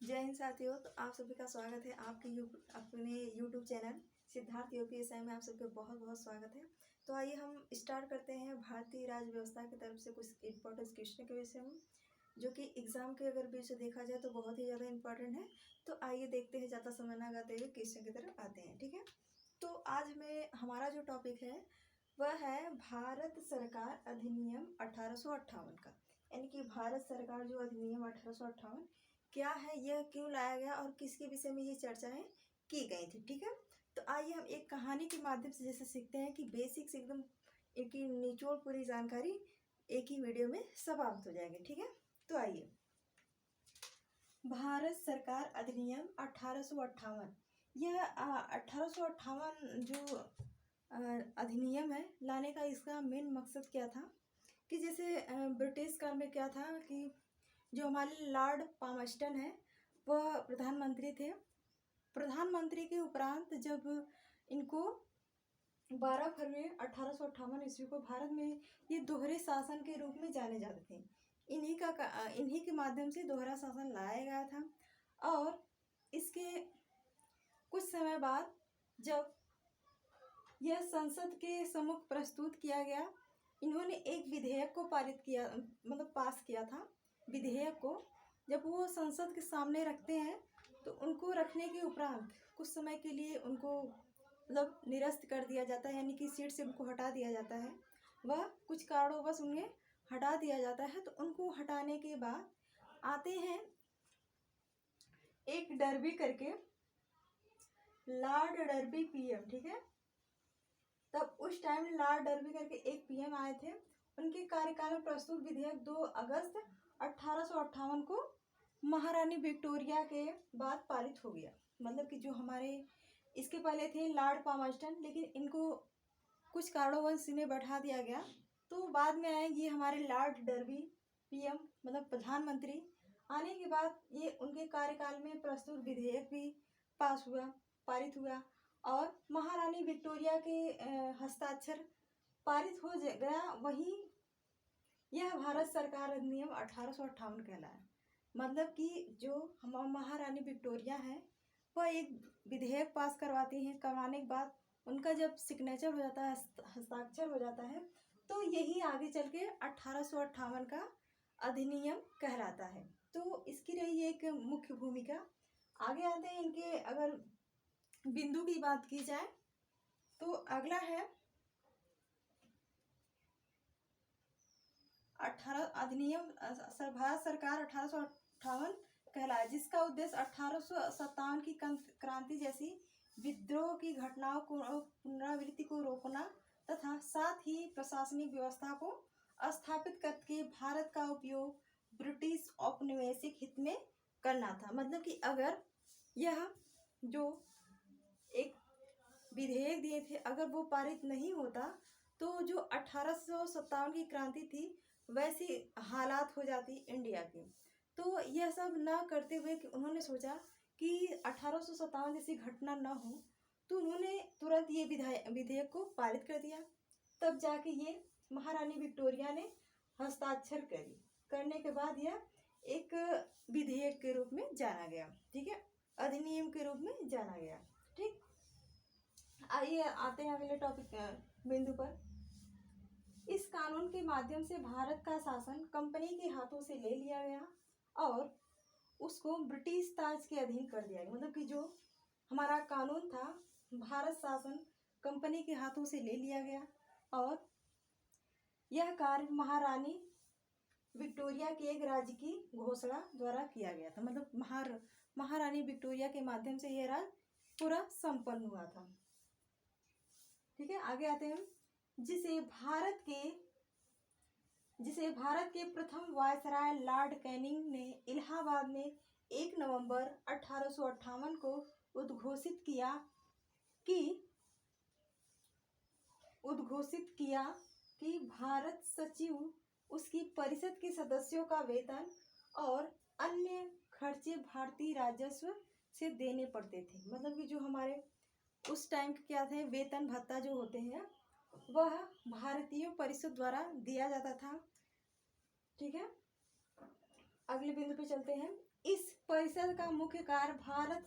जय हिंद साथियों। तो आप सभी का स्वागत है आपके अपने यूट्यूब चैनल सिद्धार्थ यूपीएसआई में। आप सबका बहुत बहुत स्वागत है। तो आइए हम स्टार्ट करते हैं भारतीय राज्य व्यवस्था की तरफ से कुछ इम्पोर्टेंट क्वेश्चन के विषय में, जो कि एग्जाम के अगर बीच से देखा जाए तो बहुत ही ज़्यादा इंपॉर्टेंट है। तो आइए देखते हैं, ज़्यादा समय ना लगाते हुए क्वेश्चन की तरफ आते हैं। ठीक है, तो आज में हमारा जो टॉपिक है वह है भारत सरकार अधिनियम 1858 का, यानी कि भारत सरकार जो अधिनियम 1858 क्या है, यह क्यों लाया गया और किसके विषय में ये चर्चाएं की गई थी। ठीक है, तो आइए हम एक कहानी के माध्यम से जैसे सीखते हैं कि बेसिक्स एकदम एक ही निचोड़ पूरी जानकारी एक ही वीडियो में समाप्त हो जाएंगे। ठीक है, तो आइए भारत सरकार अधिनियम 1858, यह 1858 जो अधिनियम है लाने का इसका मेन मकसद क्या था कि जैसे ब्रिटिश काल में क्या था कि जो हमारे लॉर्ड पामस्टन है वह प्रधानमंत्री थे। प्रधानमंत्री के उपरांत जब इनको 12 फरवरी 1858 ईस्वी को भारत में ये दोहरे शासन के रूप में जाने जाते थे। इन्हीं के माध्यम से दोहरा शासन लाया गया था। और इसके कुछ समय बाद जब यह संसद के सम्मुख प्रस्तुत किया गया, इन्होंने एक विधेयक को पारित किया, मतलब पास किया था। विधेयक को जब वो संसद के सामने रखते हैं तो उनको रखने के उपरांत कुछ समय के लिए उनको मतलब निरस्त कर दिया जाता है, यानी कि सीट से उनको हटा दिया जाता है। वह कुछ कारणों उन्हें हटा दिया जाता है। तो उनको हटाने के बाद आते हैं एक डर्बी करके, लॉर्ड डर्बी पीएम। ठीक है, तब उस टाइम लॉर्ड डर्बी करके एक पीएम आए थे। उनके कार्यकाल में प्रस्तुत विधेयक 2 अगस्त 1858 को महारानी विक्टोरिया के बाद पारित हो गया। मतलब कि जो हमारे इसके पहले थे लॉर्ड पामस्टन, लेकिन इनको कुछ कारणोंवश इन्हें बैठा दिया गया। तो बाद में आए ये हमारे लॉर्ड डर्बी पीएम, मतलब प्रधानमंत्री। आने के बाद ये उनके कार्यकाल में प्रस्तुत विधेयक भी पास हुआ, पारित हुआ और महारानी विक्टोरिया के हस्ताक्षर पारित हो गया। वही यह भारत सरकार अधिनियम 1858 कहलाया। मतलब कि जो हम महारानी विक्टोरिया हैं वह एक विधेयक पास करवाती हैं, करवाने के बाद उनका जब सिग्नेचर हो जाता है, हस्ताक्षर हो जाता है, तो यही आगे चल के 1858 का अधिनियम कहलाता है। तो इसकी रही एक मुख्य भूमिका। आगे आते हैं इनके अगर बिंदु की बात की जाए तो अगला है 18 अधिनियम भारत सरकार 1858 कहलाया, जिसका उद्देश्य 1857 की क्रांति जैसी विद्रोह की घटनाओं को पुनरावृत्ति को रोकना तथा साथ ही प्रशासनिक व्यवस्था को स्थापित करके भारत का उपयोग ब्रिटिश औपनिवेशिक हित में करना था। मतलब कि अगर यह जो एक विधेयक दिए थे अगर वो पारित नहीं होता तो जो 1857 की क्रांति थी वैसी हालात हो जाती इंडिया की। तो यह सब ना करते हुए कि उन्होंने सोचा कि 1857 जैसी घटना ना हो, तो उन्होंने तुरंत ये विधेयक को पारित कर दिया। तब जाके ये महारानी विक्टोरिया ने हस्ताक्षर करने के बाद यह एक विधेयक के रूप में जाना गया। ठीक है, अधिनियम के रूप में जाना गया। ठीक, आइए आते हैं अगले टॉपिक बिंदु पर। इस कानून के माध्यम से भारत का शासन कंपनी के हाथों से ले लिया गया और उसको ब्रिटिश ताज के अधीन कर दिया गया। मतलब कि जो हमारा कानून था, भारत शासन कंपनी के हाथों से ले लिया गया और यह कार्य महारानी विक्टोरिया के एक राज्य की घोषणा द्वारा किया गया था। मतलब महारानी विक्टोरिया के माध्यम से यह राज्य पूरा संपन्न हुआ था। ठीक है, आगे आते हैं। जिसे भारत के प्रथम वायसराय लॉर्ड कैनिंग ने इलाहाबाद में 1 नवंबर 1858 को उद्घोषित किया कि भारत सचिव उसकी परिषद के सदस्यों का वेतन और अन्य खर्चे भारतीय राजस्व से देने पड़ते थे। मतलब कि जो हमारे उस टाइम के क्या थे, वेतन भत्ता जो होते हैं वह भारतीय परिषद द्वारा दिया जाता था। ठीक है, अगले बिंदु पे चलते हैं। इस परिषद का मुख्य कार्य भारत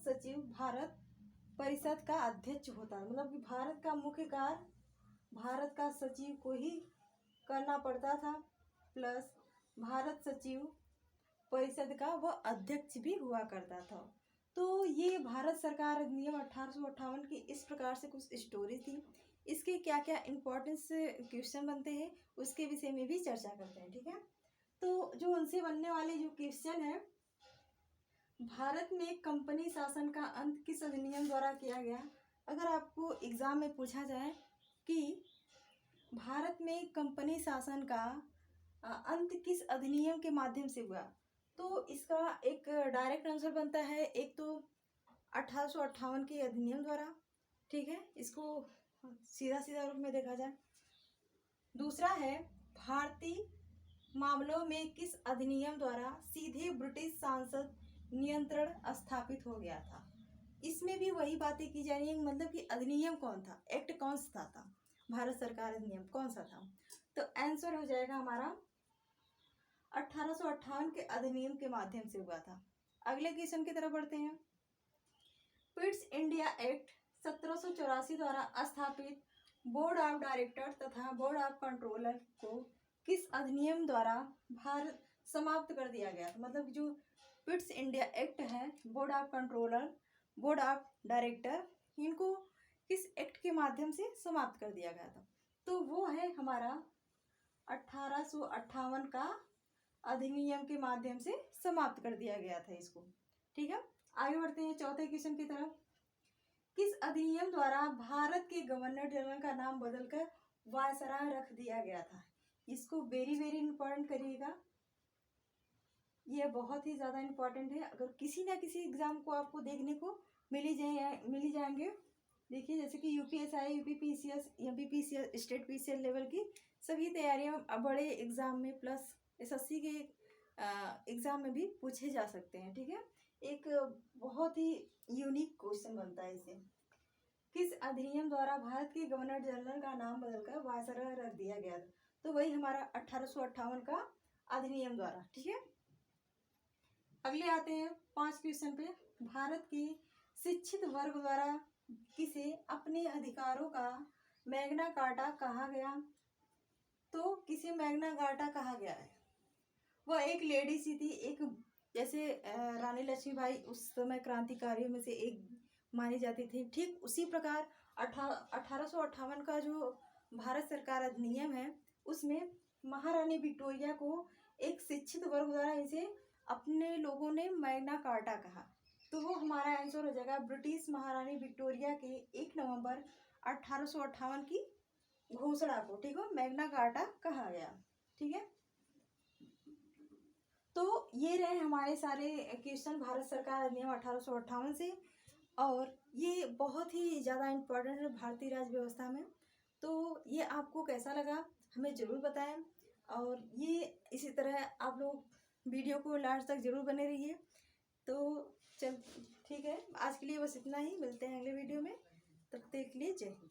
सचिव भारत परिषद का अध्यक्ष होता है। मतलब कि भारत का मुख्य कार्य भारत का सचिव को ही करना पड़ता था, प्लस भारत सचिव परिषद का वह अध्यक्ष भी हुआ करता था। तो ये भारत सरकार अधिनियम 1858 की इस प्रकार से कुछ स्टोरी थी। इसके क्या क्या इम्पोर्टेंस क्वेश्चन बनते हैं उसके विषय में भी चर्चा करते हैं, ठीक है। तो जो उनसे बनने वाले जो क्वेश्चन है, भारत में कंपनी शासन का अंत किस अधिनियम द्वारा किया गया। अगर आपको एग्जाम में पूछा जाए कि भारत में कंपनी शासन का अंत किस अधिनियम के माध्यम से हुआ, तो इसका एक डायरेक्ट आंसर बनता है, एक तो 1858 के अधिनियम द्वारा, ठीक है, इसको सीधा सीधा रूप में देखा जाए। दूसरा है भारतीय मामलों में किस अधिनियम द्वारा सीधे ब्रिटिश सांसद नियंत्रण स्थापित हो गया था। इसमें भी वही बातें की जा रही हैं, मतलब कि अधिनियम कौन था, एक्ट कौन सा था, भारत सरकार अधिनियम कौन सा था। तो आंसर हो जाएगा हमारा 1858 के अधिनियम के माध्यम से हुआ था। अगले क्वेश्चन की तरफ बढ़ते हैं। पिट्स इंडिया एक्ट 1784 द्वारा स्थापित बोर्ड ऑफ डायरेक्टर तथा बोर्ड ऑफ कंट्रोलर को किस अधिनियम द्वारा भारत समाप्त कर दिया गया था। मतलब जो पिट्स इंडिया एक्ट है, board of controller, board of director, इनको किस एक्ट के माध्यम से समाप्त कर दिया गया था, तो वो है हमारा 1858 का अधिनियम के माध्यम से समाप्त कर दिया गया था इसको, ठीक है। आगे बढ़ते हैं चौथे क्वेश्चन की तरफ। किस अधिनियम द्वारा भारत के गवर्नर जनरल का नाम बदलकर वायसराय रख दिया गया था। इसको वेरी वेरी इंपॉर्टेंट करिएगा, यह बहुत ही ज़्यादा इंपॉर्टेंट है। अगर किसी ना किसी एग्जाम को आपको देखने को मिल ही जाएंगे। देखिए जैसे कि UPSI, UPPCS, MPPCS, state PCS level की सभी तैयारियां बड़े एग्जाम में प्लस एसएससी के एग्जाम में भी पूछे जा सकते हैं, ठीक है। एक बहुत ही यूनिक क्वेश्चन बनता है इसे। किस अधिनियम द्वारा भारत के गवर्नर जनरल का नाम बदलकर वायसराय रख दिया गया था, तो वही हमारा 1858 का अधिनियम द्वारा, ठीक है। अगले आते हैं 5 क्वेश्चन पे। भारत की शिक्षित वर्ग द्वारा किसे अपने अधिकारों का मैग्ना कार्टा कहा गया, तो किसे मैग्ना कार्टा कहा गया है। वह एक लेडी सी थी, एक जैसे रानी लक्ष्मीबाई उस समय क्रांतिकारियों में से एक मानी जाती थी, ठीक उसी प्रकार 1858 का जो भारत सरकार अधिनियम है उसमें महारानी विक्टोरिया को एक शिक्षित वर्ग द्वारा इसे अपने लोगों ने मैग्ना कार्टा कहा, तो वो हमारा आंसर हो जाएगा ब्रिटिश महारानी विक्टोरिया के 1 नवंबर 1858 की घोषणा को, ठीक है, मैग्ना कार्टा कहा गया, ठीक है। तो ये रहे हमारे सारे क्वेश्चन भारत सरकार अधिनियम 1858 से, और ये बहुत ही ज़्यादा इम्पोर्टेंट है भारतीय राज्य व्यवस्था में। तो ये आपको कैसा लगा हमें ज़रूर बताएं, और ये इसी तरह आप लोग वीडियो को लास्ट तक ज़रूर बने रहिए। तो चल ठीक है, आज के लिए बस इतना ही, मिलते हैं अगले वीडियो में, तब तक के लिए जय हिंद।